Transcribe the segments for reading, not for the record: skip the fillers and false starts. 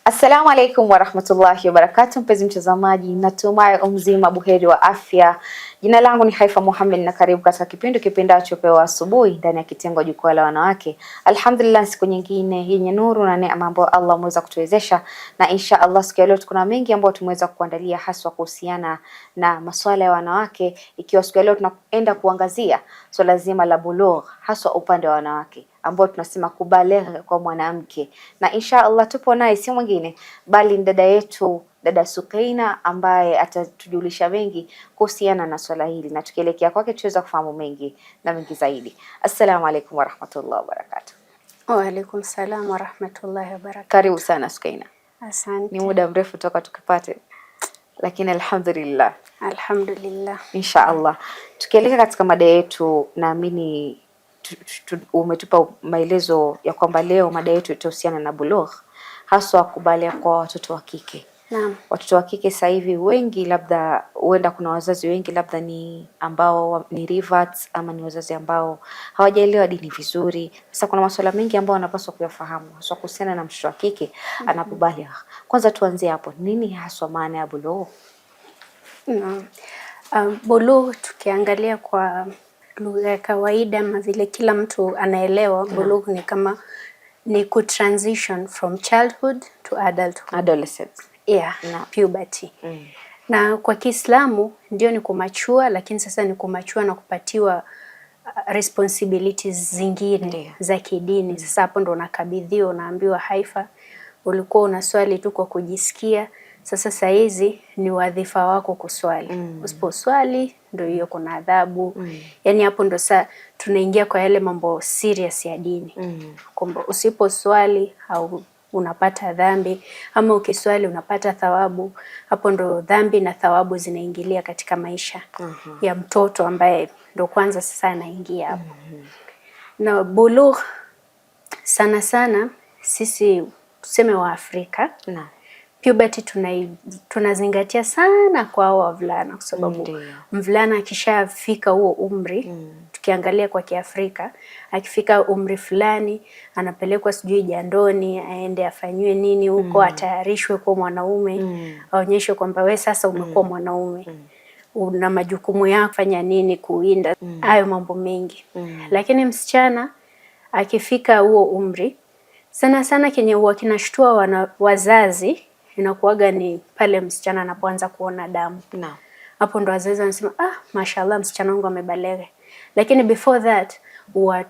Assalamu alaikum warahmatullahi wabarakatuh, mpenzi mtazamaji, natumai mzima buheri wa afya. Jina langu ni Haifa Muhammad na karibu katika kipindi kipendacho Pewa Asubuhi ndani ya kitengo Jukwaa la Wanawake. Alhamdulillah, siku nyingine yenye nuru na neema ambayo Allah ameweza kutuwezesha, na insha Allah siku ya leo kuna mengi ambayo tumeweza kuandalia haswa kuhusiana na masuala ya wanawake, ikiwa siku ya leo tunaenda kuangazia swala zima la bulugh, haswa upande wa wanawake ambao tunasema kubaleghe kwa mwanamke, na insha Allah tupo naye si mwingine bali ni dada yetu, dada Sukaina, ambaye atatujulisha mengi kuhusiana na swala hili, na tukielekea kwake tuweza kufahamu mengi na mengi zaidi. Assalamu alaikum warahmatullahi wabarakatuh. Wa alaikum salam warahmatullahi wabarakatuh. Karibu sana Sukaina. Asante. Ni muda mrefu toka tukipate, lakini alhamdulillah. Alhamdulillah. Insha Allah tukielekea katika mada yetu, naamini umetupa maelezo ya kwamba leo mada yetu itahusiana na bulugh, haswa kubalia kwa watoto wa kike. Naam. Watoto wa kike sasa hivi wengi, labda huenda kuna wazazi wengi labda ni ambao ni reverts, ama ni wazazi ambao hawajaelewa dini vizuri. Sasa kuna masuala mengi ambayo wanapaswa kuyafahamu haswa kuhusiana na mtoto wa kike anapobalia. Kwanza tuanzie hapo, nini haswa maana ya bulugh? Naam. Bulugh tukiangalia kwa lugha ya kawaida ama vile kila mtu anaelewa, bulugh ni kama ni transition from childhood to adulthood. Adolescence. Yeah, puberty. Na kwa Kiislamu ndio ni kumachua, lakini sasa ni kumachua na kupatiwa responsibilities zingine za kidini. Sasa hapo ndo unakabidhiwa, unaambiwa Haifa, ulikuwa unaswali tu kwa kujisikia, sasa saizi ni wadhifa wako kuswali. Usiposwali ndio hiyo kuna adhabu. Yaani hapo ndo sasa tunaingia kwa yale mambo serious ya dini. Kwamba usiposwali au unapata dhambi, ama ukiswali unapata thawabu. Hapo ndo dhambi na thawabu zinaingilia katika maisha ya mtoto ambaye ndo kwanza sasa anaingia hapo. Na bulugh sana sana sisi tuseme wa Afrika, puberty tunazingatia sana kwa hao wavulana, kwa sababu mvulana akishafika huo umri, tukiangalia kwa Kiafrika, akifika umri fulani anapelekwa sijui jandoni, aende afanywe nini huko, atayarishwe kwa mwanaume, aonyeshwe kwamba we sasa umekuwa mwanaume, una majukumu yako, fanya nini, kuinda, hayo mambo mengi. Lakini msichana akifika huo umri, sana sana kenye huwa kinashtua wazazi inakuwaga ni pale msichana anapoanza kuona damu. Hapo ndo wazazi wanasema mashallah, msichana wangu amebaleghe. Lakini before that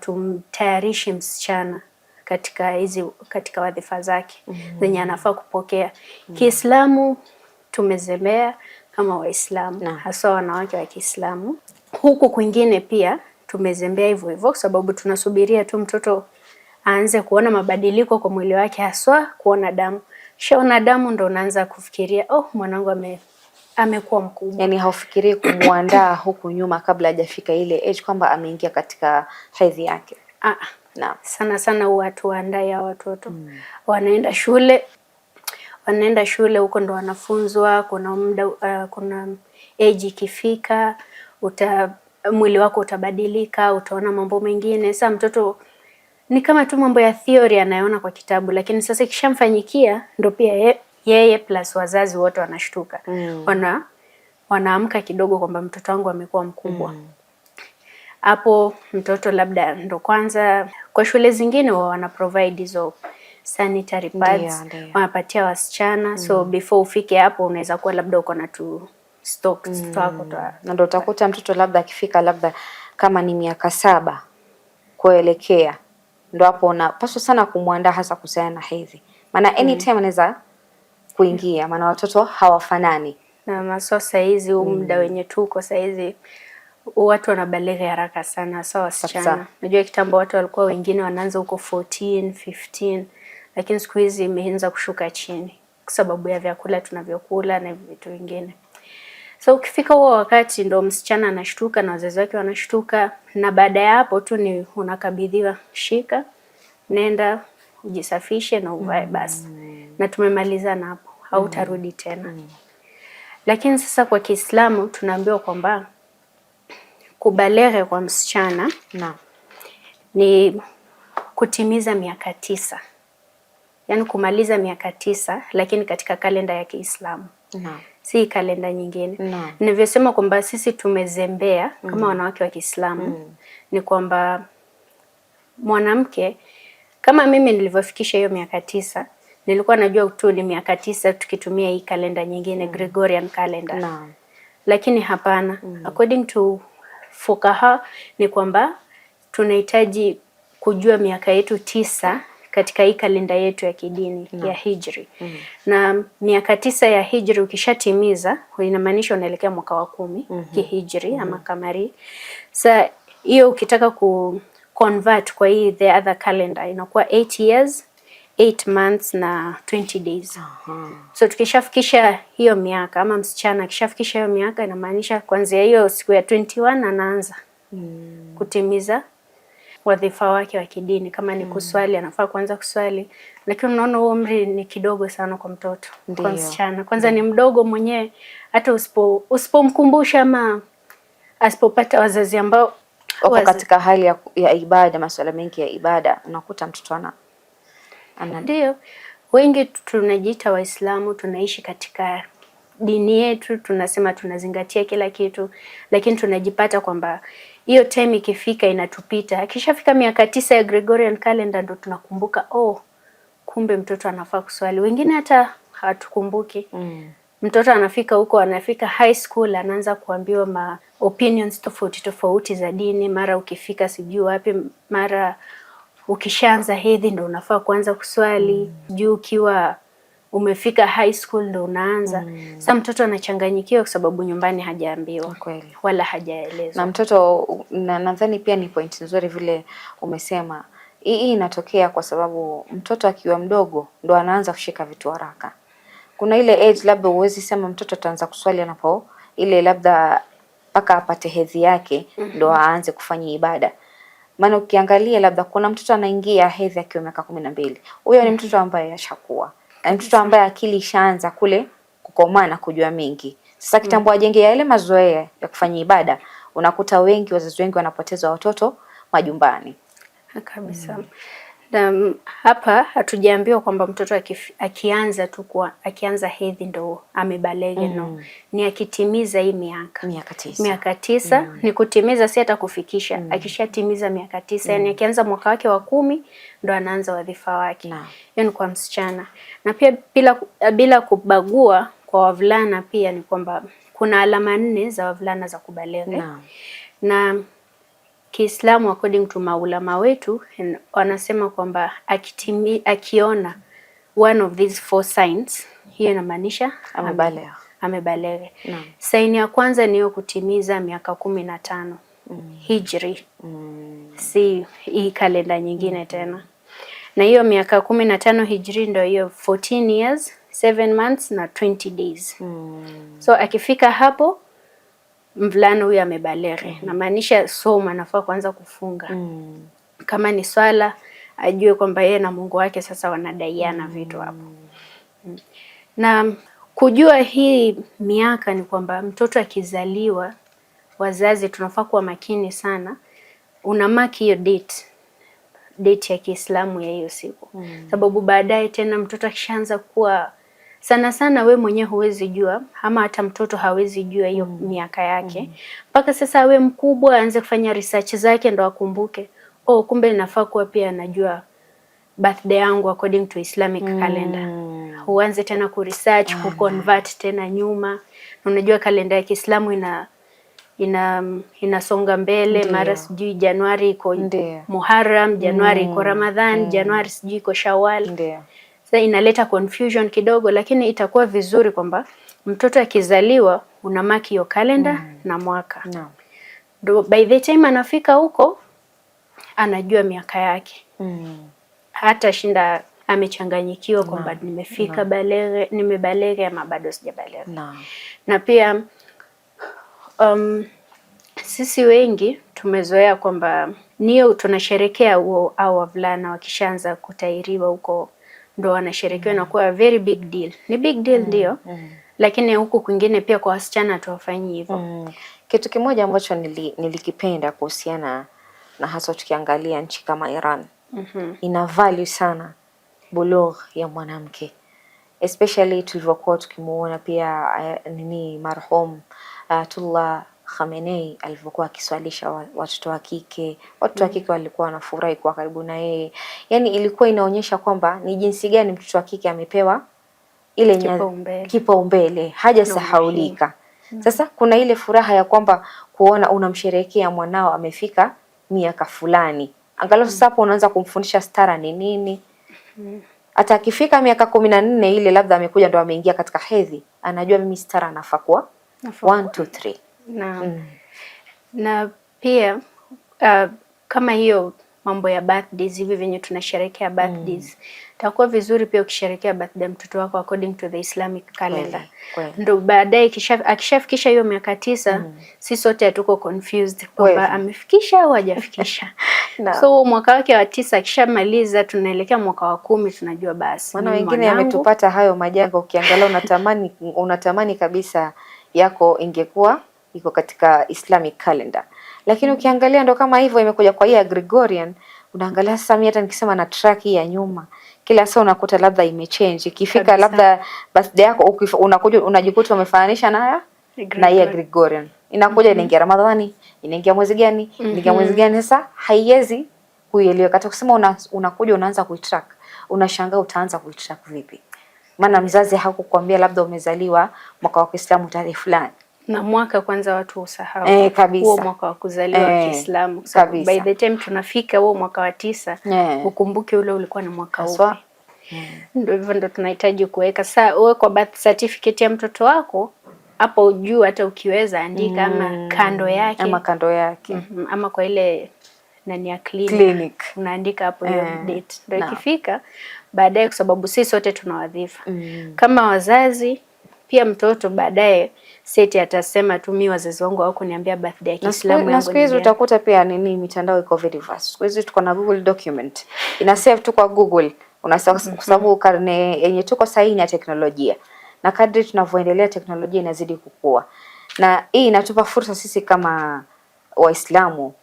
tumtayarishe msichana katika wadhifa zake zenye anafaa kupokea. Kiislamu tumezembea kama Waislamu, hasa wanawake wa Kiislamu. Huku kwingine pia tumezembea hivyo hivyo, kwa sababu tunasubiria tu mtoto aanze kuona mabadiliko kwa mwili wake, haswa kuona damu. Shaona damu ndo unaanza kufikiria mwanangu amekuwa mkubwa. Yani haufikirii kumuandaa huku nyuma kabla hajafika ile age kwamba ameingia katika hedhi yake. Sana sana watu waandae watoto. Wanaenda shule huko ndo wanafunzwa, kuna muda kuna age ikifika mwili wako utabadilika, utaona mambo mengine. Sasa mtoto ni kama tu mambo ya theory anayoona kwa kitabu, lakini sasa ikishamfanyikia ndo pia yeye plus wazazi wote wanashtuka. Wanaamka kidogo kwamba mtoto wangu amekuwa mkubwa. Hapo mtoto labda ndo kwanza, kwa shule zingine wana provide hizo sanitary pads, wanapatia wasichana. So before ufike hapo unaweza kuwa labda uko na tu stock wako. Na ndo utakuta mtoto labda akifika labda kama ni miaka 7 kuelekea, ndo hapo unapaswa sana kumwandaa hasa kuhusiana na hedhi. Maana anytime anaweza kuingia, maana watoto hawafanani. Na masosa hizi muda wenye tuko sasa hizi watu wanabaleghe haraka sana, sawa wasichana. Unajua kitambo watu walikuwa wengine wanaanza huko 14, 15, lakini siku hizi imeanza kushuka chini kwa sababu ya vyakula tunavyokula na vitu vingine. So ukifika huo wakati ndo msichana anashtuka na wazazi wake wanashtuka, na baada ya hapo tu ni unakabidhiwa, shika, nenda ujisafishe na uvae basi. Na tumemaliza na hapo, hautarudi tena. Lakini sasa kwa Kiislamu tunaambiwa kwamba kubaleghe kwa msichana ni kutimiza miaka 9. yani kumaliza miaka 9, lakini katika kalenda ya Kiislamu. Si kalenda nyingine. Nilivyosema kwamba sisi tumezembea kama wanawake wa Kiislamu ni kwamba mwanamke kama mimi nilivyofikisha hiyo miaka 9, nilikuwa najua tu ni miaka 9 tukitumia hii kalenda nyingine Gregorian calendar. Lakini hapana. According to fukaha ni kwamba tunahitaji kujua miaka yetu 9 katika hii kalenda yetu ya kidini ya Hijri. Na miaka 9 ya Hijri ukishatimiza inamaanisha unaelekea mwaka wa 10 kihijri ama kamari. Sasa hiyo ukitaka ku convert kwa hii the other calendar inakuwa 8 years, 8 months na 20 days. So tukishafikisha hiyo miaka ama msichana akishafikisha hiyo miaka inamaanisha kuanzia hiyo siku ya 21 anaanza kutimiza wadhifa wake wa kidini. Kama ni kuswali anafaa kuanza kuswali, lakini unaona huo umri ni kidogo sana kwa mtoto. Kwa msichana kwanza ni mdogo mwenyewe, hata usipomkumbusha ama asipopata wazazi ambao wako katika hali ya ibada, masuala mengi ya ibada, unakuta mtoto ana ndio. Wengi tunajiita Waislamu, tunaishi katika dini yetu, tunasema tunazingatia kila kitu, lakini tunajipata kwamba hiyo time ikifika inatupita. Akishafika miaka 9 ya Gregorian calendar ndo tunakumbuka kumbe mtoto anafaa kuswali. Wengine hata hatukumbuki. Mtoto anafika huko, anafika high school, anaanza kuambiwa opinions tofauti za dini. Mara ukifika sijui wapi, mara ukishaanza hedhi ndo unafaa kuanza kuswali. Juu ukiwa umefika high school ndo unaanza. Sasa mtoto anachanganyikiwa kwa sababu nyumbani hajaambiwa wala hajaelezwa. Na mtoto nadhani pia ni point nzuri vile umesema. Hii inatokea kwa sababu mtoto akiwa mdogo ndo anaanza kushika vitu haraka. Kuna ile age labda uwezi sema mtoto ataanza kuswali anapo ile labda mpaka apate hedhi yake ndo aanze kufanya ibada. Maana ukiangalia labda kuna mtoto anaingia hedhi akiwa miaka 12. Huyo ni mtoto ambaye ashakuwa. Na mtoto ambaye akili ishaanza kule kukomaa na kujua mengi. Sasa kitambo ajenge yale mazoea ya kufanya ibada, unakuta wazazi wengi wanapoteza watoto majumbani. Kabisa. Na hapa hatujaambiwa kwamba mtoto akianza hedhi ndo amebalege. No. Ni akitimiza hii miaka 9 ni kutimiza, si hata kufikisha. Akishatimiza miaka 9 yani akianza mwaka wake wa 10 ndo anaanza wadhifa wake. Hiyo ni kwa msichana. Na pia bila kubagua kwa wavulana pia ni kwamba kuna alama 4 za wavulana za kubalege. Na Kiislamu according to maulama wetu wanasema kwamba akiona one of these 4 signs, hiyo inamaanisha amebalege. Saini ya kwanza ni hiyo kutimiza miaka 15 Hijri. Si hii kalenda nyingine tena. Na hiyo miaka 15 Hijri ndio hiyo 14 years, 7 months na 20 days. So akifika hapo mvulana huyu amebalere. Na maanisha soma anafaa kuanza kufunga. Kama ni swala ajue kwamba yeye na Mungu wake sasa wanadaiana vitu hapo. Na kujua hii miaka ni kwamba mtoto akizaliwa, wazazi tunafaa kuwa makini sana. Unamaki hiyo date ya Kiislamu ya hiyo siku. Sababu baadaye tena mtoto akishaanza kuwa sana we mwenyewe huwezi jua, ama hata mtoto hawezi jua hiyo miaka yake. Mpaka sasa we mkubwa aanze kufanya research zake ndo akumbuke, kumbe ninafaa kuwa pia anajua birthday yangu according to Islamic calendar. Huanze tena ku-research, ku-convert tena nyuma. Unajua kalenda ya Kiislamu inasonga mbele. Mara sijui Januari iko Muharram, Januari iko Ramadhan, Januari sijui iko Shawwal. Sasa inaleta confusion kidogo, lakini itakuwa vizuri kwamba mtoto akizaliwa unamaki hiyo kalenda na mwaka. By the time anafika huko anajua miaka yake. Hata shinda amechanganyikiwa kwamba nimefika nimebalege ama bado sijabalege. Na pia sisi wengi tumezoea kwamba niyo tunasherekea au wavulana wakishaanza kutairiwa huko ndo wanasherekewa na kuwa very big deal. Ni big deal ndio. Lakini huku kwingine pia kwa wasichana tuwafanyi hivyo. Kitu kimoja ambacho nilikipenda kuhusiana na hasa tukiangalia nchi kama Iran. Ina value sana bulugh ya mwanamke, especially tulivyokuwa tukimuona pia marhum Ayatullah Khamenei alivyokuwa akiswalisha watoto wa kike. Watoto wa kike walikuwa wanafurahi kuwa karibu na yeye. Yani ilikuwa inaonyesha kwamba ni jinsi gani mtoto wa kike amepewa ile kipaumbele, hajasahaulika. Sasa kuna ile furaha ya kwamba kuona unamsherehekea mwanao amefika miaka fulani. Angalau sasa hapo unaanza kumfundisha stara ni nini. Hata akifika miaka 14 ile labda amekuja ndo ameingia katika hedhi, anajua mimi stara nafaa kuwa 1 2 3. Na pia kama hiyo mambo ya birthdays hivi venye tunasherehekea birthdays, itakuwa vizuri pia ukisherehekea birthday mtoto wako according to the Islamic calendar. Ndio baadaye akishafikisha hiyo miaka 9, si sote hatuko confused kwamba amefikisha au hajafikisha. So mwaka wake wa 9 akishamaliza, tunaelekea mwaka wa 10, tunajua basi. Maana wengine yametupata hayo majanga, ukiangalia unatamani kabisa yako ingekuwa iko katika Islamic calendar. Lakini ukiangalia ndo kama hivyo imekuja kwa hii ya Gregorian, unaangalia sasa mimi hata nikisema na track ya nyuma, kila saa unakuta labda imechange. Ikifika labda birthday yako unakuja unajikuta umefananisha na ya Gregorian. Inakuja inaingia Ramadhani, inaingia mwezi gani, inaingia mwezi gani, sasa haiwezi kuielewa. Hata kusema unakuja unaanza kuitrack, unashangaa utaanza kuitrack vipi? Maana mzazi hakukwambia labda umezaliwa mwaka wa Kiislamu tarehe fulani. Na mwaka kwanza watu usahau huo mwaka wa kuzaliwa wa Kiislamu. So by the time tunafika huo mwaka wa 9, ukumbuke ule ulikuwa ni mwaka upi. Ndio hivyo ndo tunahitaji kuweka. Sasa wewe kwa birth certificate ya mtoto wako hapo ujue, hata ukiweza andika ama kando yake ama kwa ile nani ya clinic unaandika hapo hiyo date. Ndio ikifika baadaye, kwa sababu sisi sote tuna wadhifa kama wazazi. Pia mtoto baadaye seti atasema tu mimi wazazi wangu hawako niambia birthday ya Kiislamu yangu. Na siku hizi utakuta pia mitandao iko very fast. Siku hizi tuko na Google document. Ina save tu kwa Google. Unasema kwa sababu karne yenye tuko sasa ya teknolojia. Na kadri tunavyoendelea teknolojia inazidi kukua. Na hii inatupa fursa sisi kama Waislamu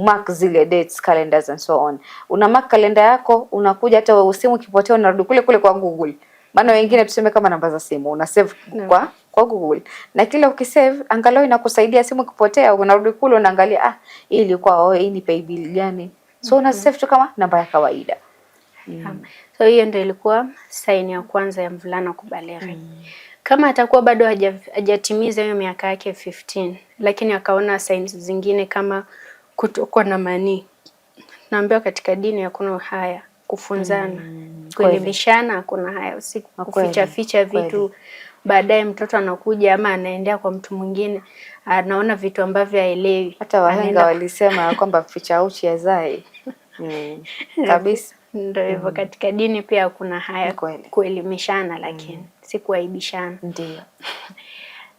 mark zile dates, calendars and so on. Una mark kalenda yako, unakuja hata usimu kipotea unarudi kule kwa Google. Maana wengine tuseme kama namba za simu una save kwa Google. Na kila ukisave angalau inakusaidia simu kupotea, unarudi kule unaangalia hii ilikuwa hii ni pay bill gani. So una save tu kama namba ya kawaida. So hiyo ndio ilikuwa sign ya kwanza ya mvulana kubaleghe. Kama atakuwa bado hajatimiza hiyo miaka yake 15, lakini akaona signs zingine kama kutokwa na manii, naambiwa katika dini hakuna haya kufunzana, kuelimishana hakuna haya, kuficha vitu. Baadaye mtoto anakuja ama anaendea kwa mtu mwingine, anaona vitu ambavyo haelewi. Hata wahenga walisema kwamba ficha uchi yazai. Kabisa. Ndio hivyo, katika dini pia hakuna haya kuelimishana, lakini si kuaibishana. Ndio.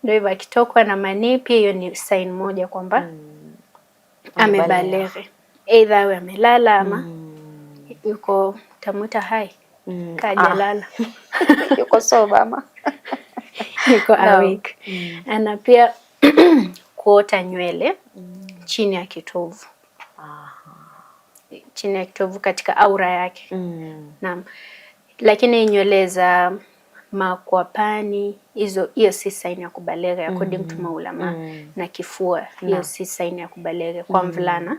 Ndio hivyo, akitokwa na manii pia hiyo ni sign moja kwamba amebaleghe. Either awe amelala ama yuko tamuta hai kajalala. Yuko soba ama yuko awake. Ana pia kuota nywele chini ya kitovu. Chini ya kitovu katika aura yake. Naam. Lakini nywele za makwapani hiyo si sign ya kubaleghe according to maulama. Na kifua hiyo si sign ya kubaleghe kwa mvulana,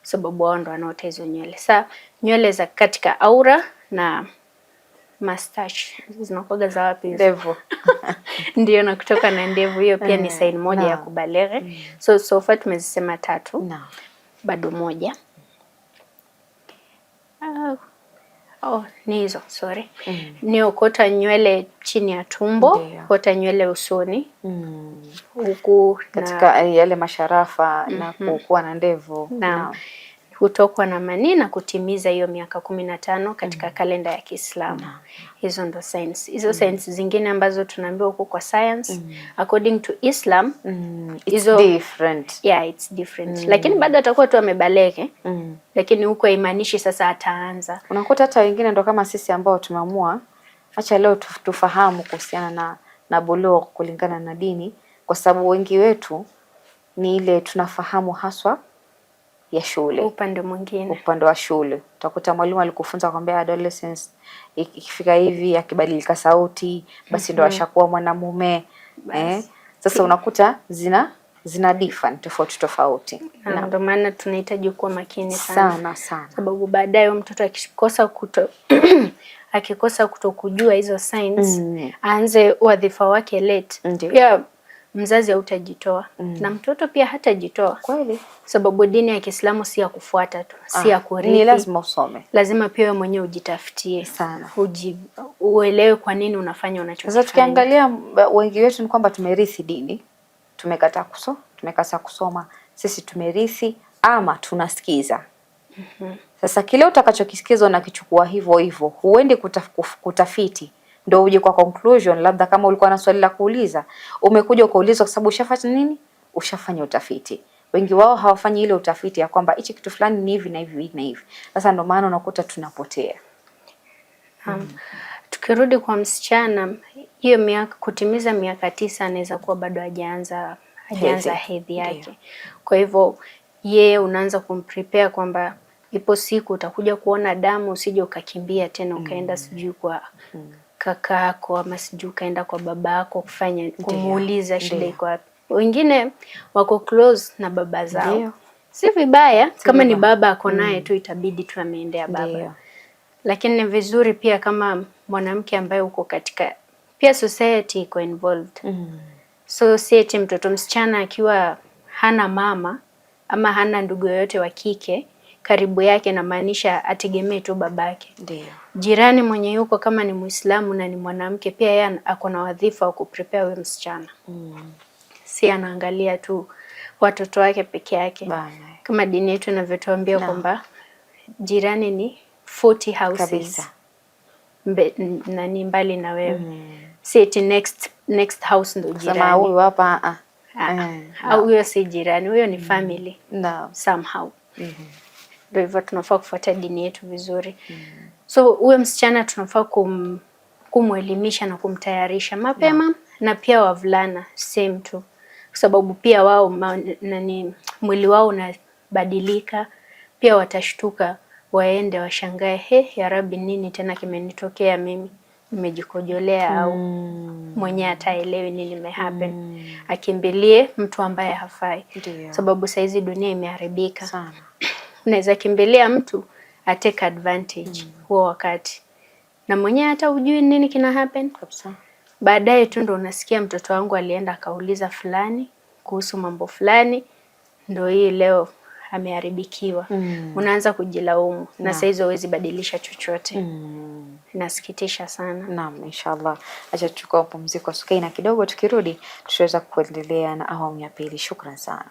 sababu wao ndo wanaota hizo nywele. Sasa nywele za katika aura na mustache zinakuwa za wapi? Ndevu. Ndio, na kutoka na ndevu, hiyo pia ni sign moja ya kubaleghe. So far tumezisema 3. Bado moja. Ni hizo, sorry. Ni kuota nywele chini ya tumbo, kuota nywele usoni, huku katika yale masharafa na kuwa na ndevu. Kutokwa na manii na kutimiza hiyo miaka 15 katika kalenda ya Kiislamu. Hizo ndo signs. Hizo signs zingine ambazo tunaambiwa huko kwa science, according to Islam, it's different. Yeah, it's different. Lakini bado atakuwa tu amebaleghe. Lakini huko haimaanishi sasa ataanza. Unakuta hata wengine ndo kama sisi ambao tumeamua acha leo tufahamu kuhusiana na bulugh kulingana na dini, kwa sababu wengi wetu ni ile tunafahamu haswa ya shule. Upande wa shule utakuta mwalimu alikufunza kwamba adolescence ikifika hivi akibadilika sauti basi ndo ashakuwa mwanamume. Sasa unakuta zina different tofauti. Na ndio maana tunahitaji kuwa makini sana. Sababu baadaye mtoto akikosa kutokujua hizo signs aanze wadhifa wake late. Pia mzazi hautajitoa na mtoto pia hatajitoa. Kweli. Sababu dini ya Kiislamu si ya kufuata tu, si ya kurithi. Ni lazima usome. Lazima pia wewe mwenyewe ujitafutie sana. Uelewe kwa nini unafanya unachofanya. Sasa tukiangalia wengi wetu ni kwamba tumerithi dini. Tumekataa kusoma. Sisi tumerithi ama tunasikiza. Sasa kile utakachokisikiza unakichukua hivyo hivyo. Huendi kutafiti ndio uje kwa conclusion. Labda kama ulikuwa na swali la kuuliza, umekuja ukauliza kwa sababu ushafanya nini? Ushafanya utafiti. Wengi wao hawafanyi ile utafiti ya kwamba hichi kitu fulani ni hivi na hivi na hivi. Sasa ndio maana unakuta tunapotea. Tukirudi kwa msichana, hiyo kutimiza miaka 9 anaweza kuwa bado hajaanza hedhi yake. Kwa hivyo yeye unaanza kumprepare kwamba ipo siku utakuja kuona damu, usije ukakimbia tena ukaenda sijui kwa kakako ama sijui ukaenda kwa babako kumuuliza shida iko wapi. Wengine wako close na baba zao. Si vibaya kama ni baba ako naye tu itabidi tu ameendea baba. Lakini ni vizuri pia kama mwanamke ambaye uko katika pia society iko involved. So si mtoto msichana akiwa hana mama ama hana ndugu yoyote wa kike karibu yake, na maanisha ategemee tu babake. Jirani mwenye yuko kama ni Muislamu na ni mwanamke pia yeye ako na wadhifa wa kuprepare huyo msichana. Si anaangalia tu watoto wake peke yake. Kama dini yetu inavyotuambia kwamba jirani ni 40 houses. Na ni mbali na wewe. Si eti next house ndo jirani. Sema huyu hapa au huyo si jirani, huyo ni family. Somehow. Ndio hivyo tunafaa kufuata dini yetu vizuri. So huyo msichana tunafaa kumuelimisha na kumtayarisha mapema. Na pia wavulana same tu. Kwa sababu pia wao mwili wao unabadilika, pia watashtuka, waende washangae, ya Rabbi nini tena kimenitokea mimi? Nimejikojolea au mwenye ataelewi nini imehappen. Akimbilie mtu ambaye hafai. Sababu saizi dunia imeharibika sana. Unaweza kimbilia mtu atake advantage huo wakati. Na mwenye hata hujui nini kina happen kabisa. Baadaye tu ndo unasikia mtoto wangu alienda akauliza fulani kuhusu mambo fulani, ndo hii leo ameharibikiwa. Unaanza kujilaumu na saizi huwezi badilisha chochote. Inasikitisha sana. Naam, inshallah. Acha tuchukue pumziko Sukaina kidogo, tukirudi tutaweza kuendelea na awamu ya pili. Shukran sana.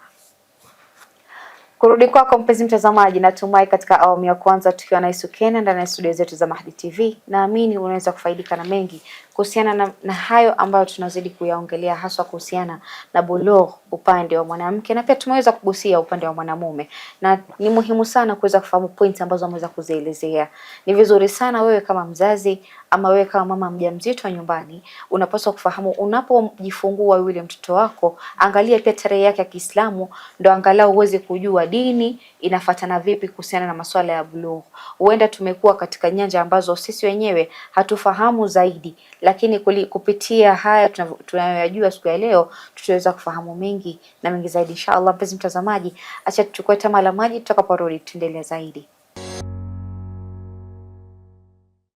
Kurudi kwako mpenzi mtazamaji, natumai katika awamu ya kwanza tukiwa na Sukaina ndani ya studio zetu za Mahdi TV, naamini unaweza kufaidika na mengi kuhusiana na hayo ambayo tunazidi kuyaongelea, haswa kuhusiana na bulugh upande wa mwanamke, na pia tumeweza kugusia upande wa mwanamume, na ni muhimu sana kuweza kufahamu points ambazo ameweza kuzielezea. Ni vizuri sana wewe kama mzazi ama wewe kama mama mjamzito wa nyumbani, unapaswa kufahamu unapojifungua yule mtoto wako, angalia pia tarehe yake ya Kiislamu, ndo angalau uweze kujua dini inafuatana vipi kuhusiana na masuala ya bulugh. Huenda tumekuwa katika nyanja ambazo sisi wenyewe hatufahamu zaidi, lakini kupitia haya tunayoyajua siku ya leo tutaweza kufahamu mengi na mengi zaidi inshallah. Mpenzi mtazamaji, acha tuchukue tama la maji, tutakaporudi tuendelee zaidi.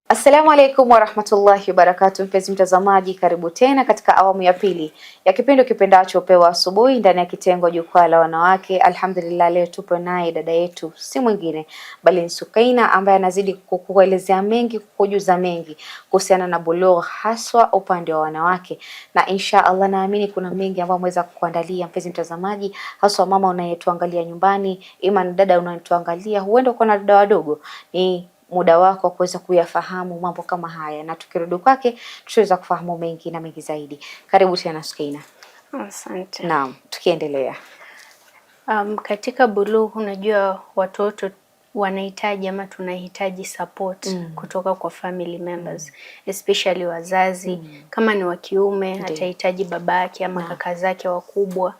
Assalamu alaikum warahmatullahi wabarakatuh. Mpenzi mtazamaji, karibu tena katika awamu ya pili ya kipindi kipendacho Upewa Asubuhi ndani ya kitengo Jukwaa la Wanawake. Alhamdulillah, leo tupo naye dada yetu si mwingine bali ni Sukaina, ambaye anazidi kukuelezea mengi, kukujuza mengi kuhusiana na bulugh, haswa upande wa wanawake, na insha Allah naamini kuna mengi ambayo mweza kukuandalia mpenzi mtazamaji, haswa mama unayetuangalia nyumbani, ima dada unayetuangalia, huenda uko na dada wadogo, ni muda wako kuweza kuyafahamu mambo kama haya, na tukirudi kwake tutaweza kufahamu mengi na mengi zaidi. Karibu tena Sukaina. Asante. Naam, tukiendelea. Katika bulugh, unajua watoto wanahitaji ama tunahitaji support kutoka kwa family members, especially wazazi. Kama ni wa kiume atahitaji babake ama kaka zake wakubwa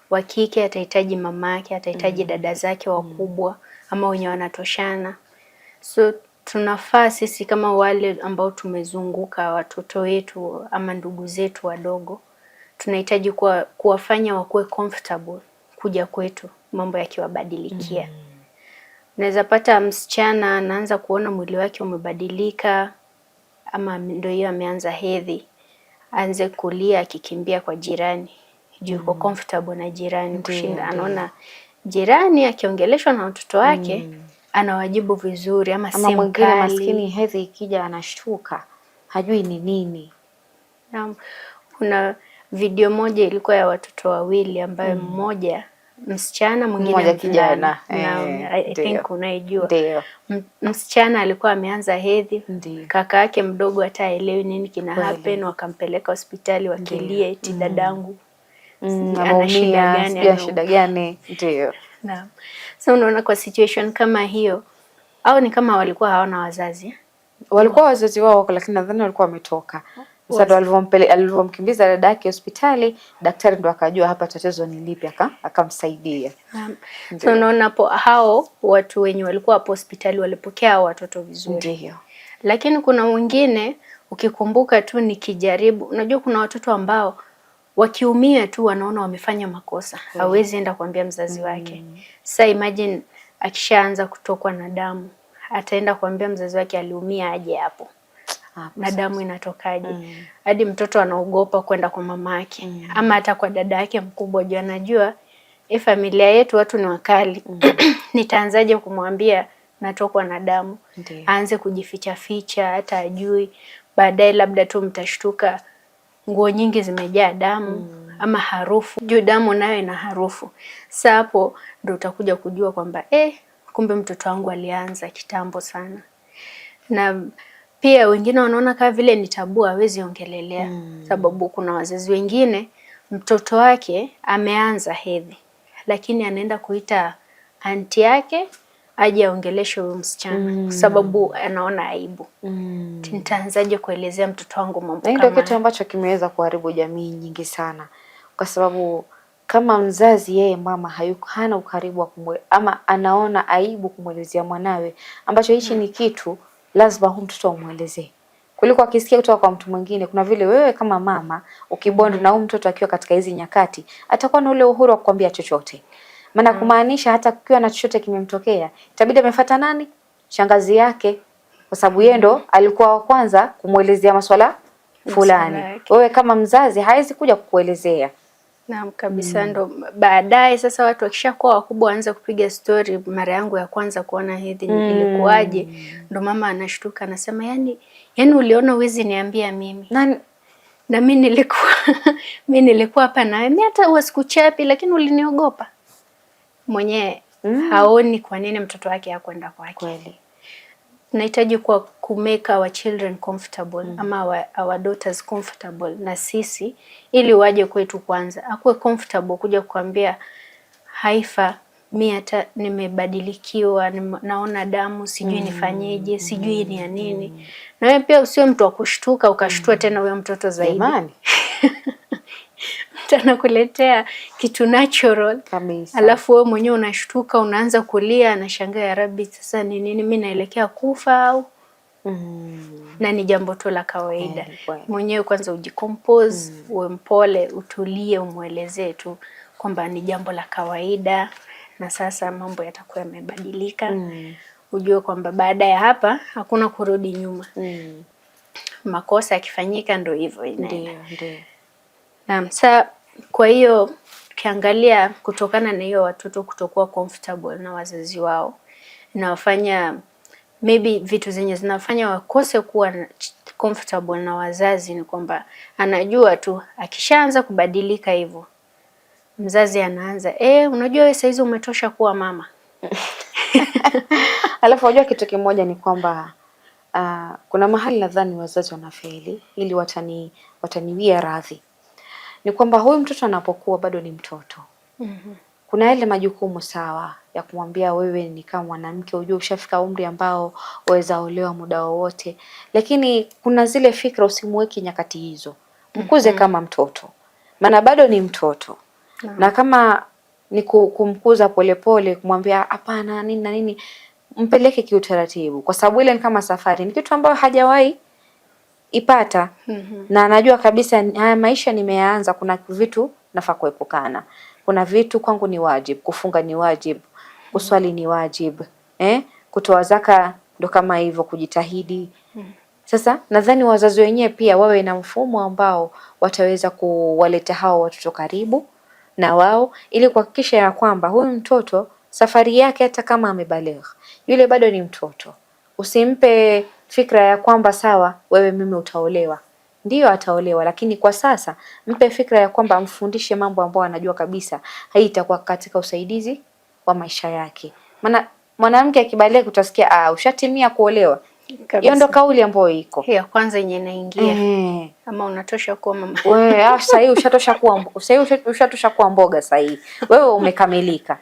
wa kike atahitaji mamake, atahitaji dada zake wakubwa ama wenye wanatoshana. So tunafaa sisi kama wale ambao tumezunguka watoto wetu ama ndugu zetu wadogo, tunahitaji kuwafanya wakuwe comfortable kuja kwetu mambo yakiwabadilikia. Unaweza pata msichana anaanza kuona mwili wake umebadilika, ama ndio hiyo ameanza hedhi, aanze kulia akikimbia kwa jirani juu yuko comfortable na jirani kushinda anaona jirani akiongeleshwa na watoto wake anawajibu vizuri, ama mwingine maskini hedhi ikija anashtuka hajui ni nini. Kuna video moja ilikuwa ya watoto wawili ambayo mmoja msichana mwingine kijana. I think unaijua. Msichana alikuwa ameanza hedhi, kaka yake mdogo hata haelewi nini kina happen, wakampeleka hospitali wakilia eti dadangu ana shida gani. Ndio. Naam. So unaona kwa situation kama hiyo, au ni kama walikuwa hawana wazazi? Walikuwa wazazi wao, lakini nadhani walikuwa wametoka. Sasa alivyomkimbiza dada yake hospitali, daktari ndo akajua hapa tatizo ni lipi, akamsaidia. So unaona hapo hao watu wenye walikuwa hapo hospitali walipokea watoto vizuri. Ndio. Lakini kuna wengine ukikumbuka tu nikijaribu, unajua kuna watoto ambao wakiumia tu wanaona wamefanya makosa. Hawezi enda kuambia mzazi wake. Sasa imagine akishaanza kutokwa na damu, ataenda kuambia mzazi wake aliumia aje hapo. Na damu inatokaje? Hadi mtoto anaogopa kwenda kwa mamake ama hata kwa dada yake mkubwa, juu anajua familia yetu watu ni wakali. Nitaanzaje kumwambia natokwa na damu? Aanze kujificha ficha, hata ajui. Baadaye labda tu mtashtuka nguo nyingi zimejaa damu ama harufu. Juu damu nayo ina harufu. Sasa hapo ndio utakuja kujua kwamba kumbe mtoto wangu alianza kitambo sana. Na pia wengine wanaona kama vile ni tabu, hawezi ongelelea. Sababu kuna wazazi wengine mtoto wake ameanza hedhi, lakini anaenda kuita anti yake aje aongeleshe huyo msichana sababu anaona aibu. Nitaanzaje kuelezea mtoto wangu mambo kama ndio kitu ambacho kimeweza kuharibu jamii nyingi sana, kwa sababu kama mzazi yeye mama hana ukaribu wa ama anaona aibu kumwelezea mwanawe, ambacho hichi ni kitu lazima huyu mtoto umuelezee. Kuliko akisikia kutoka kwa mtu mwingine, kuna vile wewe kama mama ukibond na huyu mtoto akiwa katika hizi nyakati, atakuwa na ule uhuru wa kukwambia chochote. Maana kumaanisha hata kukiwa na chochote kimemtokea, itabidi amefuata nani? Shangazi yake, kwa sababu yeye ndo alikuwa wa kwanza kumuelezea masuala fulani. Wewe kama mzazi haizi kuja kukuelezea. Naam kabisa. Ndo baadaye sasa watu wakishakuwa wakubwa waanza kupiga story, mara yangu ya kwanza kuona hedhi ilikuwaje, ndo mama anashtuka anasema yani uliona uwezi niambia mimi. Na mimi nilikuwa hapa na mimi hata wasikuchapi, lakini uliniogopa. Mwenye haoni kwa nini mtoto wake hakwenda kwake. Kweli. Tunahitaji ku make our children comfortable ama our daughters comfortable na sisi, ili waje kwetu kwanza. Akuwe comfortable kuja kuambia Haifa, mimi hata nimebadilikiwa, naona damu, sijui nifanyeje, sijui ni ya nini. Na wewe pia usiwe mtu wa kushtuka ukashtua tena huyo mtoto zaidi. Anakuletea kitu natural kabisa, alafu wewe mwenyewe unashtuka, unaanza kulia, anashangaa ya Rabbi, sasa ni nini, mimi naelekea kufa au? Na ni jambo tu la kawaida. Mwenyewe kwanza ujicompose, uwe mpole, utulie, umuelezee tu kwamba ni jambo la kawaida na sasa mambo yatakuwa yamebadilika. Ujue kwamba baada ya hapa hakuna kurudi nyuma. Makosa yakifanyika ndio hivyo inaenda. Ndio. Naam, sasa kwa hiyo ukiangalia kutokana na hiyo watoto kutokuwa comfortable na wazazi wao, inawafanya maybe vitu zenye zinafanya wakose kuwa comfortable na wazazi ni kwamba anajua tu akishaanza kubadilika hivyo, mzazi anaanza unajua wewe saizi umetosha kuwa mama. Alafu unajua kitu kimoja ni kwamba kuna mahali nadhani wazazi wanafeli, ili wataniwia radhi. Ni kwamba huyu mtoto anapokuwa bado ni mtoto. Kuna yale majukumu sawa ya kumwambia wewe ni kama mwanamke, ujue ushafika umri ambao waweza olewa muda wowote. Lakini kuna zile fikra usimweki nyakati hizo. Mkuze kama mtoto. Maana bado ni mtoto. Na kama ni kumkuza polepole, kumwambia hapana nini na nini, mpeleke kiutaratibu, kwa sababu ile ni kama safari, ni kitu ambayo hajawahi ipata. Na anajua kabisa haya maisha nimeanza, kuna vitu nafaa kuepukana. Kuna vitu kwangu ni wajibu, kufunga ni wajibu, kuswali ni wajibu, kutoa zaka ndo kama hivyo, kujitahidi. Sasa nadhani wazazi wenyewe pia wawe na mfumo ambao wataweza kuwaleta hao watoto karibu na wao, ili kuhakikisha ya kwamba huyu mtoto safari yake, hata kama amebaligha, yule bado ni mtoto. Usimpe fikra ya kwamba sawa, wewe mimi utaolewa. Ndiyo ataolewa, lakini kwa sasa mpe fikra ya kwamba amfundishe mambo ambayo anajua kabisa haitakuwa katika usaidizi wa maisha yake. Maana mwanamke akibaligha utasikia ushatimia kuolewa. Hiyo ndo kauli ambayo iko. Hiyo kwanza yenye inaingia. Ama unatosha kuwa mama. Wewe sasa hivi ushatosha kuwa mboga sasa hivi. Wewe umekamilika.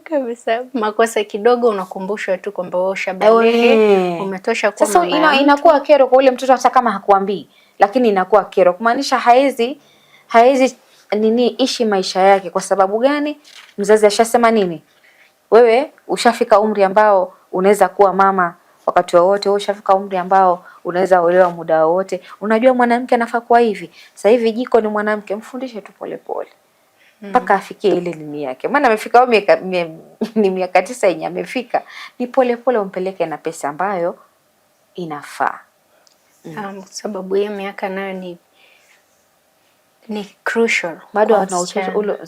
Kabisa. Makosa kidogo unakumbushwa tu kwamba wewe ushabaligha, umetosha kuwa mama. Sasa inakuwa kero kwa ule mtoto hata kama hakuambii, lakini inakuwa kero, kumaanisha haezi ishi maisha yake. Kwa sababu gani? Mzazi ashasema nini? Wewe ushafika umri ambao unaweza kuwa mama wakati wowote, wewe ushafika umri ambao unaweza olewa muda wowote. Unajua mwanamke anafaa kuwa hivi. Sasa hivi jiko ni mwanamke, mfundishe tu polepole mpaka afikie ile elimu yake. Maana amefika ni miaka 9 yenye amefika, ni polepole umpeleke na pesa ambayo inafaa. Sababu hiyo miaka nayo ni crucial. Bado ana utoto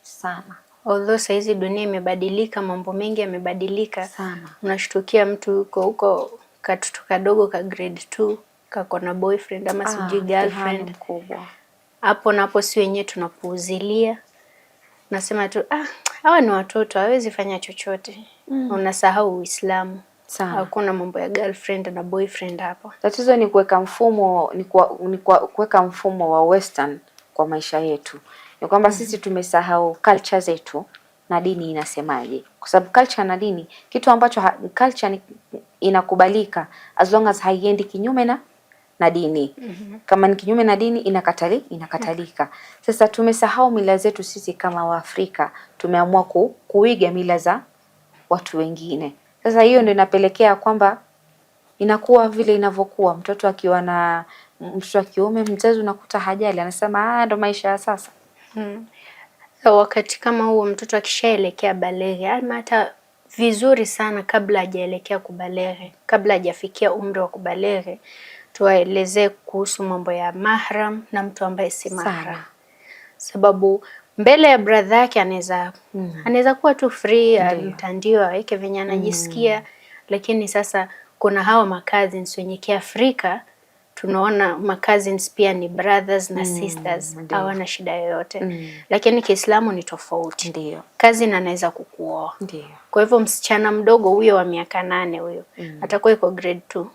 sana. Although saizi dunia imebadilika, mambo mengi yamebadilika sana. Unashtukia mtu huko katoto kadogo ka grade 2 kako na boyfriend ama sijui girlfriend mkubwa. Hapo si wenyewe tunapuuzilia. Nasema tu hawa ni watoto, hawezi fanya chochote. Unasahau Uislamu. Hakuna mambo ya girlfriend na boyfriend hapo. Tatizo ni kuweka mfumo wa western kwa maisha yetu. Ni kwamba sisi tumesahau culture zetu na dini inasemaje. Kwa sababu culture na dini, kitu ambacho culture inakubalika as long as haiendi kinyume na dini. Kama ni kinyume na dini inakatalika. Sasa tumesahau mila zetu sisi kama Waafrika, tumeamua kuiga mila za watu wengine. Sasa hiyo ndio inapelekea kwamba inakuwa vile inavyokuwa. Mtoto akiwa na mtoto wa kiume, mzazi unakuta hajali, anasema ndo maisha ya sasa. So, wakati kama huo mtoto akishaelekea baleghe, ama hata vizuri sana kabla hajaelekea kubaleghe, kabla hajafikia umri wa kubaleghe, tuwaelezee kuhusu mambo ya mahram na mtu ambaye si mahram. Sababu mbele ya brother yake anaweza kuwa tu free, mtandio aweke venye anajisikia, lakini sasa kuna hawa ma-cousins wenye Kiafrika tunaona ma-cousins pia ni brothers na sisters, hawana shida yoyote. Lakini Kiislamu ni tofauti. Ndio. Cousin anaweza kukuoa. Ndio. Kwa hivyo msichana mdogo huyo wa miaka 8 huyo atakuwa iko grade 2.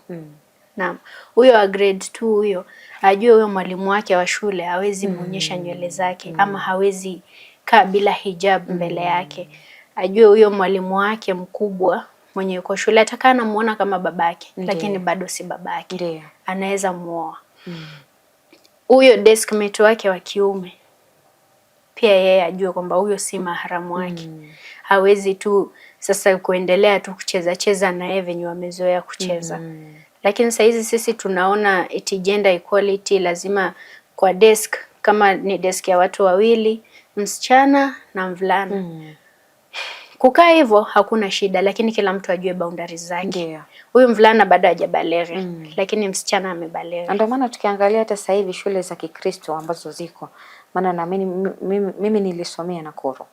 Naam. Huyo wa grade 2 huyo ajue huyo mwalimu wake wa shule hawezi muonyesha nywele zake ama hawezi kaa bila hijab mbele yake. Ajue huyo mwalimu wake mkubwa mwenye yuko shule atakaa anamuona kama babake, lakini bado si babake. Anaweza muoa. Huyo deskmate wake wa kiume pia yeye ajue kwamba huyo si maharamu wake. Hawezi tu sasa kuendelea tu kucheza na yeye venye wamezoea kucheza. Lakini saa hizi sisi tunaona gender equality, lazima kwa desk, kama ni desk ya watu wawili, msichana na mvulana. Kukaa hivyo hakuna shida, lakini kila mtu ajue boundaries zake. Huyu mvulana bado hajabaleghe, lakini msichana amebaleghe. Ndio maana tukiangalia hata sasa hivi shule za Kikristo ambazo ziko, maana na mimi nilisomea Nakuru.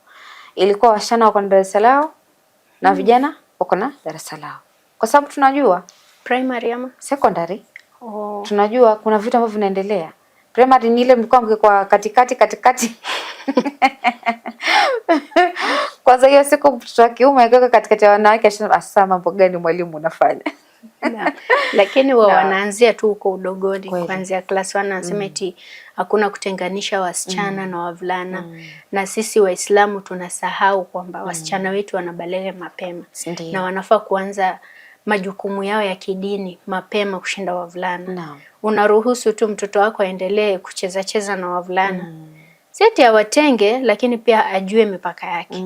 Ilikuwa wasichana wako na darasa lao na vijana wako na darasa lao. Kwa sababu tunajua primary ama secondary. Tunajua kuna vitu ambavyo vinaendelea. Primary ni ile mlikuwa kwa katikati. Kwanza hiyo siku mtoto wa kiume akiwa katikati ya wanawake asema mambo gani mwalimu unafanya? Lakini wanaanzia tu huko udogoni, kuanzia class 1 anasema eti hakuna kutenganisha wasichana na wavulana. Na sisi Waislamu tunasahau kwamba wasichana wetu wanabaleghe mapema. Na wanafaa kuanza majukumu yao ya kidini mapema kushinda wavulana. Unaruhusu tu mtoto wako aendelee kucheza na wavulana. Seti awatenge, lakini pia ajue mipaka yake.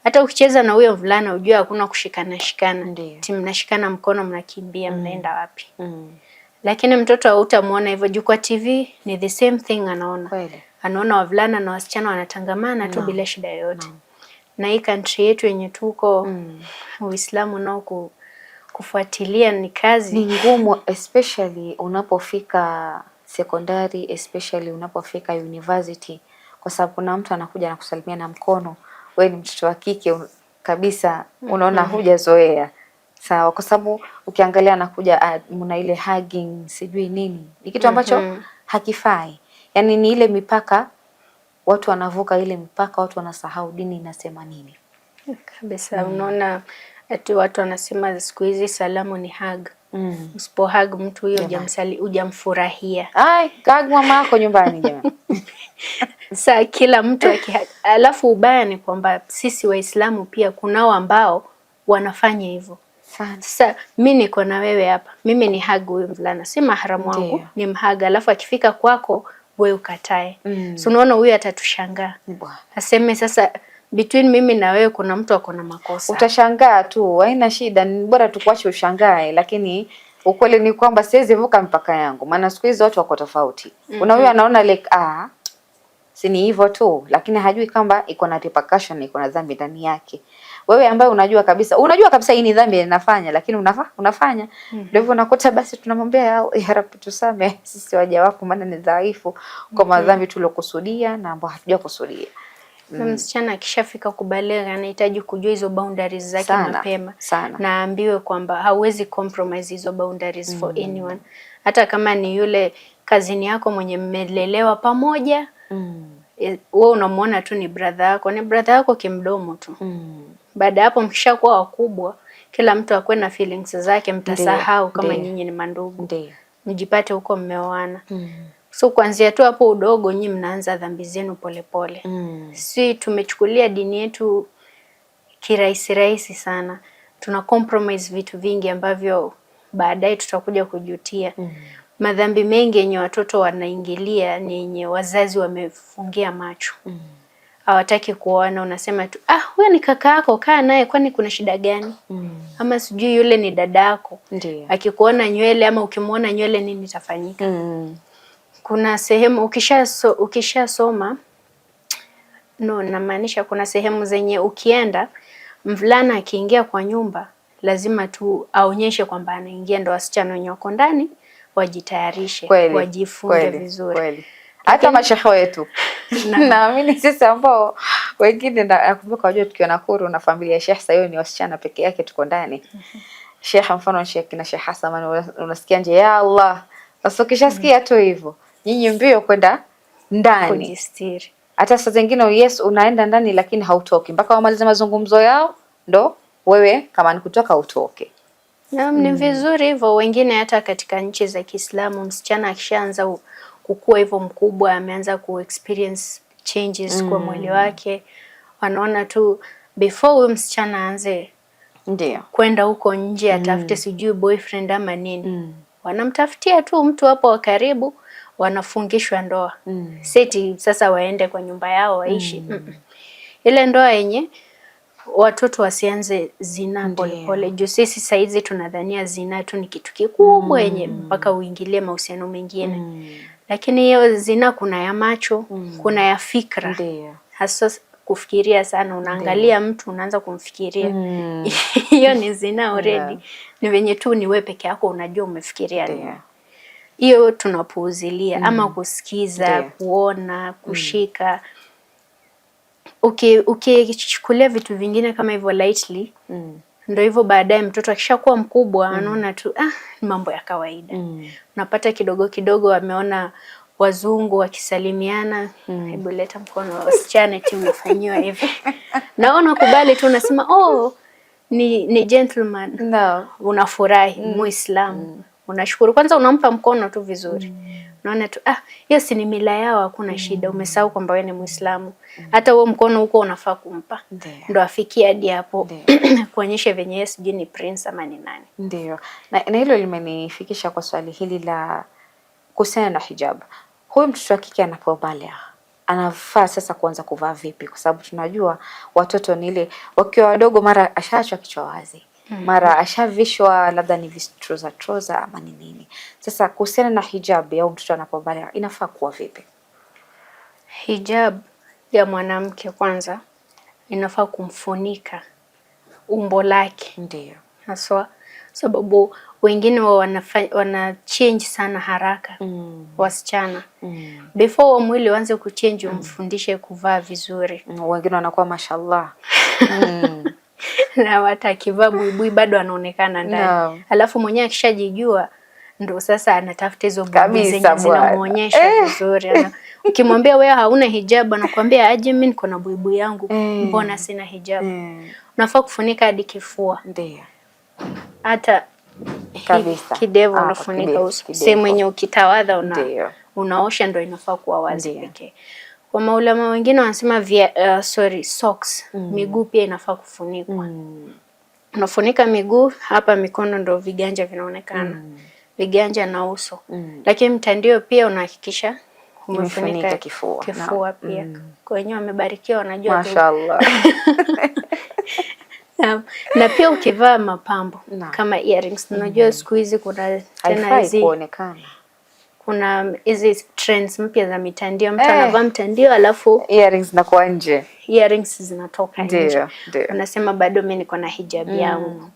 Hata ukicheza na huyo mvulana ujue hakuna kushikana shikana. Mnashikana mkono mnakimbia mnaenda wapi. Lakini mtoto hautamuona hivyo. Juu kwa TV ni the same thing anaona. Kweli. Anaona wavulana na wasichana wanatangamana tu bila shida yoyote. Na hii country yetu yenye tuko Uislamu nao kufuatilia ni kazi. Ni ngumu, especially unapofika sekondari, especially unapofika university, kwa sababu kuna mtu anakuja na kusalimia na mkono, wewe ni mtoto wa kike kabisa, unaona hujazoea. Sawa, kwa sababu ukiangalia anakuja mna ile hugging sijui nini, ni kitu ambacho hakifai. Yani ni ile mipaka, watu wanavuka ile mipaka, watu wanasahau dini inasema nini. Kabisa, unaona ati watu wanasema siku hizi salamu ni hug. Usipo hug mtu huyo hujamfurahia. Ai, hug mama yako nyumbani jamani. Sasa kila mtu alafu ubaya ni kwamba sisi Waislamu pia kunao ambao wanafanya hivyo. Sasa mimi niko na wewe hapa. Mimi ni hug huyo mvulana. Si maharamu wangu, ni mhaga. Alafu akifika kwako wewe ukatae. So unaona huyu atatushangaa. Aseme sasa between mimi na wewe kuna mtu ako na makosa. Utashangaa tu, haina shida, ni bora tukuache ushangae, lakini ukweli ni kwamba siwezi vuka mpaka yangu. Maana siku hizo watu wako tofauti. Kuna huyu anaona like si ni hivyo tu, lakini hajui kwamba iko na repercussion, iko na dhambi ndani yake. Wewe ambaye unajua kabisa hii ni dhambi ninafanya, lakini unafanya. Ndio hivyo unakuta basi tunamwambia ya Rabbi tusame sisi waja wako, maana ni dhaifu kwa madhambi tulokusudia na ambao hatujakusudia. Na msichana akishafika kubalegha anahitaji kujua hizo boundaries zake mapema. Na ambiwe kwamba hauwezi compromise hizo boundaries for anyone. Hata kama ni yule kazini yako mwenye mmelelewa pamoja, wewe unamuona tu ni brother yako, ni brother yako kimdomo tu. Baada hapo mkishakuwa wakubwa, kila mtu akwe na feelings zake, mtasahau kama nyinyi ni mandugu. Mjipate huko mmeoana. So kuanzia tu hapo udogo nyinyi mnaanza dhambi zenu polepole. Si tumechukulia dini yetu kirahisi sana. Tuna compromise vitu vingi ambavyo baadaye tutakuja kujutia. Madhambi mengi yenye watoto wanaingilia ni yenye wazazi wamefungia macho. Hawataki kuona, unasema tu huyo ni kaka yako, kaa naye, kwani kuna shida gani? Ama sijui yule ni dada yako. Akikuona nywele ama ukimuona nywele nini itafanyika? Kuna sehemu ukishasoma namaanisha kuna sehemu zenye ukienda mvulana akiingia kwa nyumba lazima tu aonyeshe kwamba anaingia, ndo wasichana wenye wako ndani wajitayarishe, wajifunge vizuri. Hata mashehe wetu naamini sisi ambao wengine nakumbuka wajua tukiwa Nakuru na familia ya Sheikh Sayoni ni wasichana peke yake tuko ndani. Sheikh mfano Sheikh na Sheikh Hassan unasikia nje ya Allah. Sasa ukishasikia tu hivyo nyinyi mbio kwenda ndani kujistiri. Hata saa zingine unaenda ndani lakini hautoki mpaka wamalize mazungumzo yao ndo wewe kama ni kutoka utoke. Ni vizuri hivyo. Wengine hata katika nchi za Kiislamu msichana akishaanza kukua hivyo mkubwa, ameanza experience changes kwa mwili wake, wanaona tu before huyu msichana aanze kwenda huko nje atafute sijui boyfriend ama nini, wanamtafutia tu mtu hapo wa karibu, wanafungishwa ndoa. Seti sasa waende kwa nyumba yao waishi. Ile ndoa yenye watoto wasianze zina polepole. Juu sisi saizi tunadhania zina tu ni kitu kikubwa yenye mpaka uingilie mahusiano mengine. Lakini hiyo zina kuna ya macho, kuna ya fikra. Hasa kufikiria sana, unaangalia mtu unaanza kumfikiria. Hiyo ni zina already. Ni venye tu ni wewe peke yako unajua umefikiria nini. Hiyo tunapuuzilia ama kusikiza, kuona, kushika. Ukichukulia vitu vingine kama hivyo lightly, ndio hivyo baadaye mtoto akishakuwa mkubwa anaona tu mambo ya kawaida. Unapata kidogo kidogo ameona wazungu wakisalimiana, hebu leta mkono wasichana tu umefanyiwa hivi. Naona kubali tu unasema ni gentleman. Unafurahi Muislamu. Unashukuru kwanza, unampa mkono tu vizuri. Unaona tu hiyo si ni mila yao, hakuna shida, umesahau kwamba wewe ni Muislamu. Hata huo mkono huko unafaa kumpa. Ndio afikie hadi hapo kuonyesha venye yeye sijui ni prince ama ni nani. Ndio. Na hilo limenifikisha kwa swali hili la kuhusiana na hijab. Huyu mtoto wa kike anapobalea anafaa sasa kuanza kuvaa vipi? Kwa sababu tunajua watoto ni ile wakiwa wadogo, mara ashaachwa kichwa wazi, mara ashavishwa labda ni trouser ama ni nini. Sasa kuhusiana na hijab au mtoto anapovalia inafaa kuwa vipi? Hijab ya mwanamke kwanza inafaa kumfunika umbo lake. Ndio. Haswa sababu wengine wana change sana haraka. Wasichana. Before mwili uanze kuchange umfundishe kuvaa vizuri. Wengine wanakuwa mashallah. Na hata akivaa buibui bado anaonekana ndani. Alafu mwenyewe akishajijua ndo sasa anatafuta hizo buibui zenye zinamuonyesha vizuri. Ukimwambia wewe hauna hijab anakuambia aje, mimi niko na buibui yangu, mbona sina hijab? Unafaa kufunika hadi kifua. Ndio. Hata kabisa kidevu unafunika uso. Sehemu yenye ukitawadha unaosha ndo inafaa kuwa wazi pekee. Kwa maulama wengine wanasema socks, miguu pia inafaa kufunikwa. Unafunika miguu, hapa mikono ndo viganja vinaonekana. Viganja na uso. Lakini mtandio pia unahakikisha umefunika kifua pia. Kwa wenyewe wamebarikiwa wanajua tu. Mashaallah. Na pia ukivaa mapambo kama earrings, unajua siku hizi kuna tena hizi kuonekana. Kuna hizi trends mpya za mitandio, mtu anavaa mtandio alafu earrings na kwa nje. Earrings zinatoka nje. Anasema bado mimi niko na hijab yangu.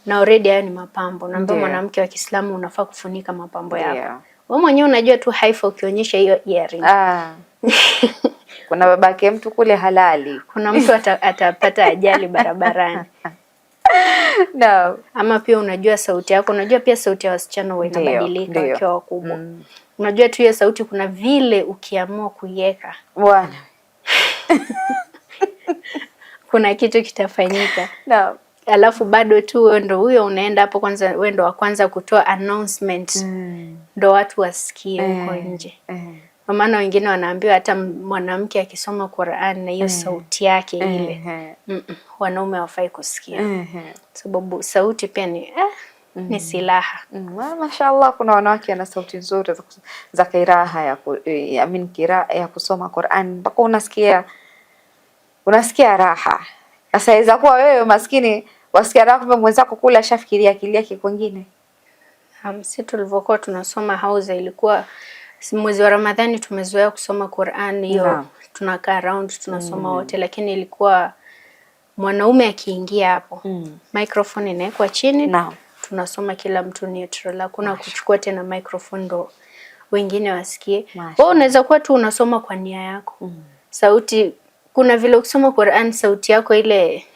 Na already hayo ni mapambo. Naambia mwanamke wa Kiislamu unafaa kufunika mapambo yako. Wewe mwenyewe unajua tu haifa ukionyesha hiyo earring. Kuna babake mtu kule halali. Kuna mtu atapata ajali barabarani. Ama pia unajua sauti yako, unajua pia sauti ya wasichana huwa inabadilika wakiwa wakubwa. Unajua tu hiyo sauti kuna vile ukiamua kuiweka. Bwana. Kuna kitu kitafanyika. Alafu bado tu wewe ndo huyo unaenda hapo kwanza, wewe ndo wa kwanza kutoa announcement. Ndo watu wasikie huko nje. Kwa maana wengine wanaambiwa hata mwanamke akisoma Qur'an na hiyo sauti yake ile, wanaume hawafai kusikia. Sababu sauti pia ni silaha. Mashaallah, kuna wanawake wana sauti nzuri za kiraha ya kusoma Qur'an mpaka unasikia raha. Sasa inaweza kuwa wewe maskini wasikia raha, kumbe mwenzako kula shafikiria akili yake kwingine. Sisi tulivyokuwa tunasoma hauza ilikuwa mwezi wa Ramadhani tumezoea kusoma Qur'an hiyo. Tunakaa around tunasoma wote, lakini ilikuwa mwanaume akiingia hapo microphone inawekwa chini, tunasoma kila mtu neutral. Hakuna kuchukua tena microphone ndo wengine wasikie. Wewe unaweza kuwa tu unasoma kwa nia yako. Sauti kuna vile ukisoma Qur'an sauti yako ile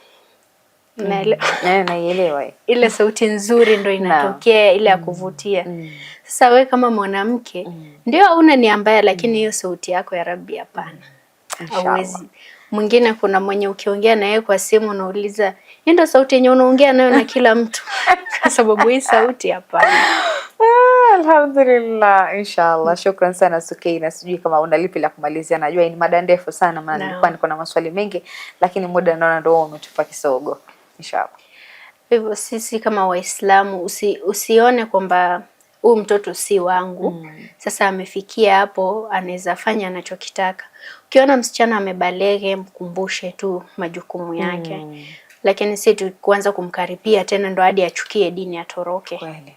naelewa. Ile sauti nzuri ndo inatokea ile ya kuvutia. Sasa wewe kama mwanamke ndio hauna nia mbaya, lakini hiyo sauti yako ya Rabbi hapana. Hauwezi. Mwingine kuna mwenye ukiongea na yeye kwa simu unauliza, "Hii ndio sauti yenye unaongea nayo na kila mtu?" Kwa sababu hii sauti hapana. Alhamdulillah, inshallah. Shukran sana Sukeina. Sijui kama una lipi la kumalizia. Najua ni mada ndefu sana, maana nilikuwa niko na maswali mengi, lakini muda naona ndio umetupa kisogo. Inshallah. Hivyo sisi kama Waislamu usione kwamba huyu mtoto si wangu. Sasa amefikia hapo anaweza fanya anachokitaka. Ukiona msichana amebalege, mkumbushe tu majukumu yake. Lakini si tu kuanza kumkaripia tena ndo hadi achukie dini atoroke. Kweli.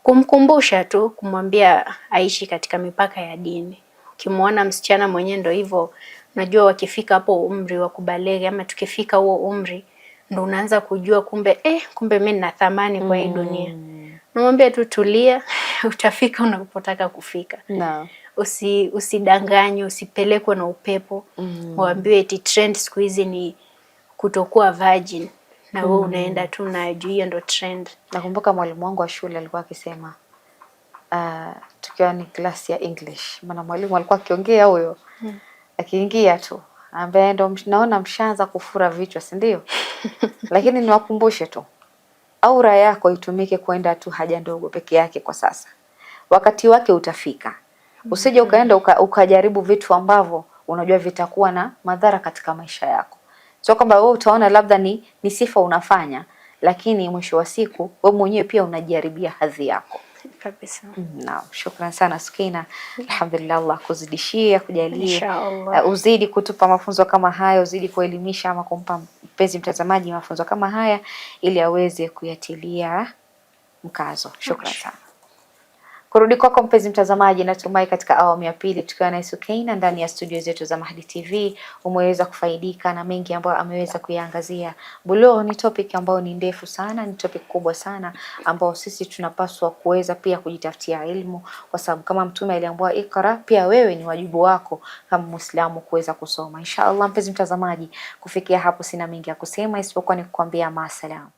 Kumkumbusha tu, kumwambia aishi katika mipaka ya dini. Ukimwona msichana mwenyewe ndo hivyo, unajua wakifika hapo umri wa kubalege ama tukifika huo umri ndo unaanza kujua kumbe mimi nina thamani kwa hii dunia. Namwambia tu tulia, utafika unapotaka kufika. Usidanganywe, usipelekwe na upepo. Waambiwe eti trend siku hizi ni kutokuwa virgin. Na wewe unaenda tu na juu hiyo ndo trend. Nakumbuka mwalimu wangu wa shule alikuwa akisema tukiwa ni klasi ya English. Maana mwalimu alikuwa akiongea huyo. Akiingia tu ambaye ndo naona mshaanza kufura vichwa, si ndio? Lakini niwakumbushe tu, aura yako itumike kwenda tu haja ndogo peke yake kwa sasa. Wakati wake utafika. Usije ukaenda ukajaribu vitu ambavyo unajua vitakuwa na madhara katika maisha yako. Sio kwamba wewe utaona labda ni sifa unafanya, lakini mwisho wa siku wewe mwenyewe pia unajiharibia hadhi yako. kabisa. Naam, shukran sana Sukina. Alhamdulillah, Allah kuzidishia, kujalie Inshallah. uzidi kutupa mafunzo kama haya, uzidi kuelimisha ama kumpa mpenzi mtazamaji mafunzo kama haya ili aweze kuyatilia mkazo. Shukran sana. Kurudi kwako mpenzi mtazamaji, natumai katika awamu ya pili tukiwa na Sukaina ndani ya studio zetu za Mahdi TV umeweza kufaidika na mengi ambayo ameweza kuyaangazia. Bulugh ni topic ambayo ni ndefu sana, ni topic kubwa sana ambao sisi tunapaswa kuweza pia kujitafutia elimu, kwa sababu kama Mtume aliambiwa ikra, pia wewe ni wajibu wako kama Muislamu kuweza kusoma. Inshallah mpenzi mtazamaji, kufikia hapo sina mengi ya kusema isipokuwa ni kukwambia maasalam.